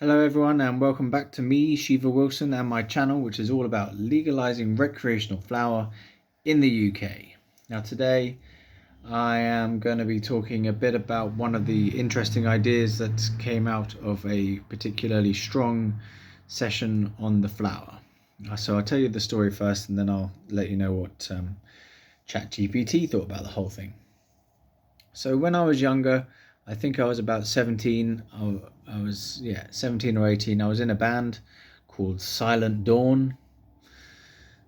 Hello everyone and welcome back to me, Shiva Wilson, and my channel, which is all about legalising recreational flower in the UK. Now today I am going to be talking a bit about one of the interesting ideas that came out of a particularly strong session on the flower. So I'll tell you the story first and then I'll let you know what ChatGPT thought about the whole thing. So when I was younger, I think I was about 17. I was 17 or 18. I was in a band called Silent Dawn.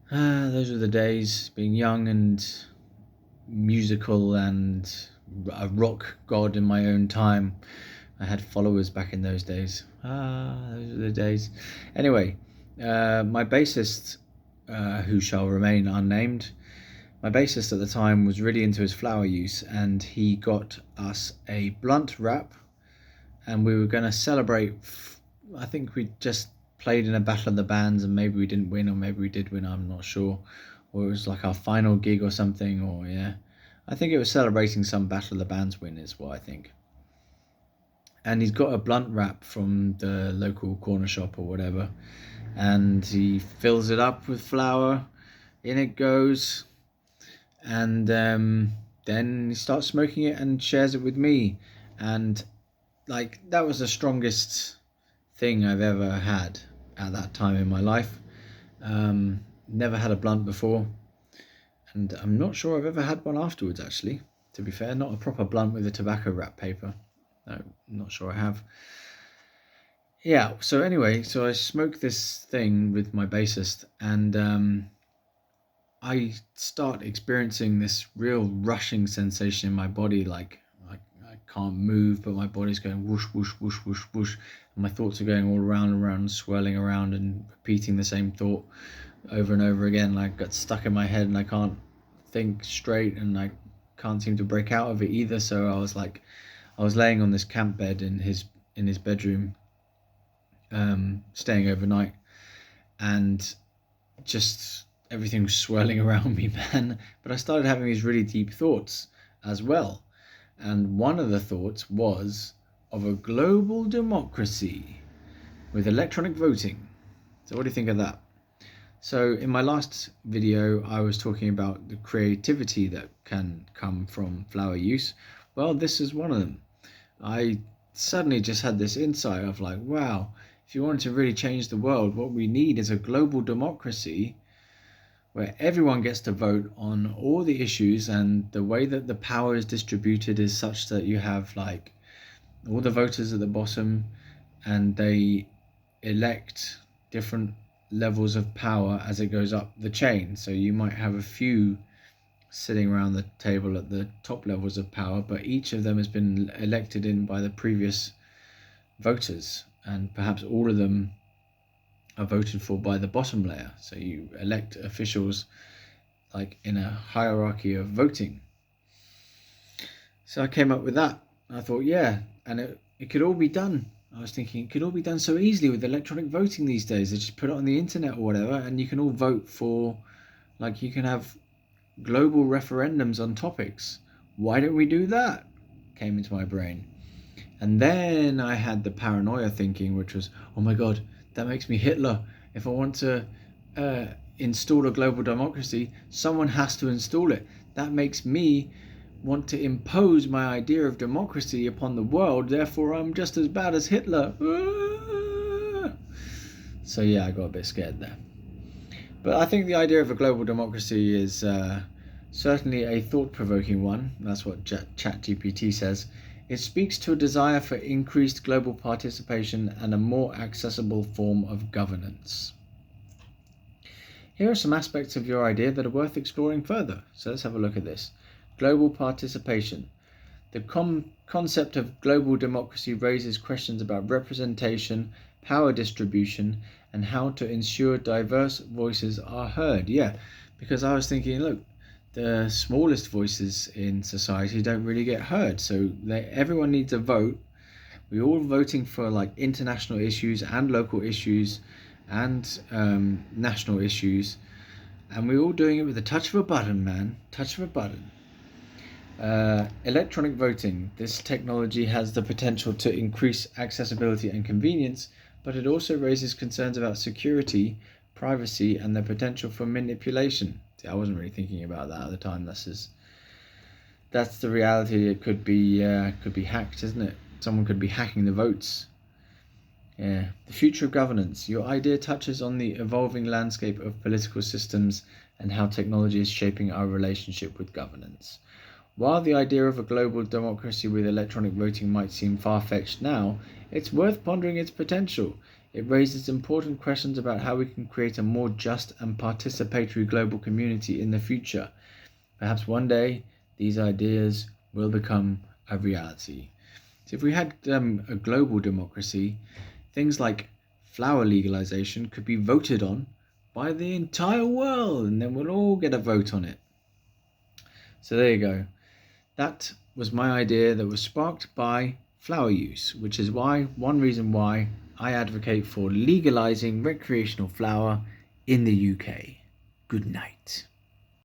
Those were the days, being young and musical and a rock god in my own time. I had followers back in those days. Those were the days. Anyway, my bassist, who shall remain unnamed, my bassist at the time was really into his flower use, and he got us a blunt wrap, and we were going to celebrate. I think we just played in a battle of the bands, and maybe we didn't win, or maybe we did win, I'm not sure. Or it was like our final gig or something, or I think it was celebrating some battle of the bands win is what I think. And he's got a blunt wrap from the local corner shop or whatever, and he fills it up with flour. In it goes. And then he starts smoking it and shares it with me, and like that was the strongest thing I've ever had at that time in my life. Never had a blunt before, and I'm not sure I've ever had one afterwards, actually, to be fair. Not a proper blunt with a tobacco wrap paper. No, I'm not sure I have. So anyway, so I smoked this thing with my bassist, and I start experiencing this real rushing sensation in my body, like I can't move, but my body's going whoosh, whoosh, whoosh, whoosh, whoosh, and my thoughts are going all around and around, swirling around and repeating the same thought over and over again. Like, got stuck in my head and I can't think straight, and I can't seem to break out of it either. So I was laying on this camp bed in his bedroom, staying overnight, and just everything was swirling around me, man. But I started having these really deep thoughts as well. And one of the thoughts was of a global democracy with electronic voting. So what do you think of that? So in my last video, I was talking about the creativity that can come from flower use. Well, this is one of them. I suddenly just had this insight of like, wow, if you wanted to really change the world, what we need is a global democracy where everyone gets to vote on all the issues, and the way that the power is distributed is such that you have like all the voters at the bottom, and they elect different levels of power as it goes up the chain. So you might have a few sitting around the table at the top levels of power, but each of them has been elected in by the previous voters, and perhaps all of them are voted for by the bottom layer. So you elect officials like in a hierarchy of voting. So I came up with that. I thought, and it could all be done. I was thinking it could all be done so easily with electronic voting these days. They just put it on the internet or whatever, and you can all vote for, like, you can have global referendums on topics. Why don't we do that? Came into my brain. And then I had the paranoia thinking, which was, oh my God, that makes me Hitler. If I want to install a global democracy, someone has to install it. That makes me want to impose my idea of democracy upon the world. Therefore, I'm just as bad as Hitler. So I got a bit scared there. But I think the idea of a global democracy is certainly a thought-provoking one. That's what ChatGPT says. It speaks to a desire for increased global participation and a more accessible form of governance. Here are some aspects of your idea that are worth exploring further. So let's have a look at this. Global participation. The concept of global democracy raises questions about representation, power distribution, and how to ensure diverse voices are heard. Because I was thinking, look, the smallest voices in society don't really get heard, so everyone needs a vote. We're all voting for like international issues and local issues and national issues, and we're all doing it with the touch of a button, man. Touch of a button. Electronic voting. This technology has the potential to increase accessibility and convenience, but it also raises concerns about security, privacy, and the potential for manipulation. See, I wasn't really thinking about that at the time. That's the reality. It could be hacked, isn't it? Someone could be hacking the votes. Yeah. The future of governance. Your idea touches on the evolving landscape of political systems and how technology is shaping our relationship with governance. While the idea of a global democracy with electronic voting might seem far-fetched now, it's worth pondering its potential. It raises important questions about how we can create a more just and participatory global community in the future. Perhaps one day, these ideas will become a reality. So if we had a global democracy, things like flower legalization could be voted on by the entire world, and then we'll all get a vote on it. So there you go. That was my idea that was sparked by flower use, which is one reason why I advocate for legalizing recreational flower in the UK. Good night.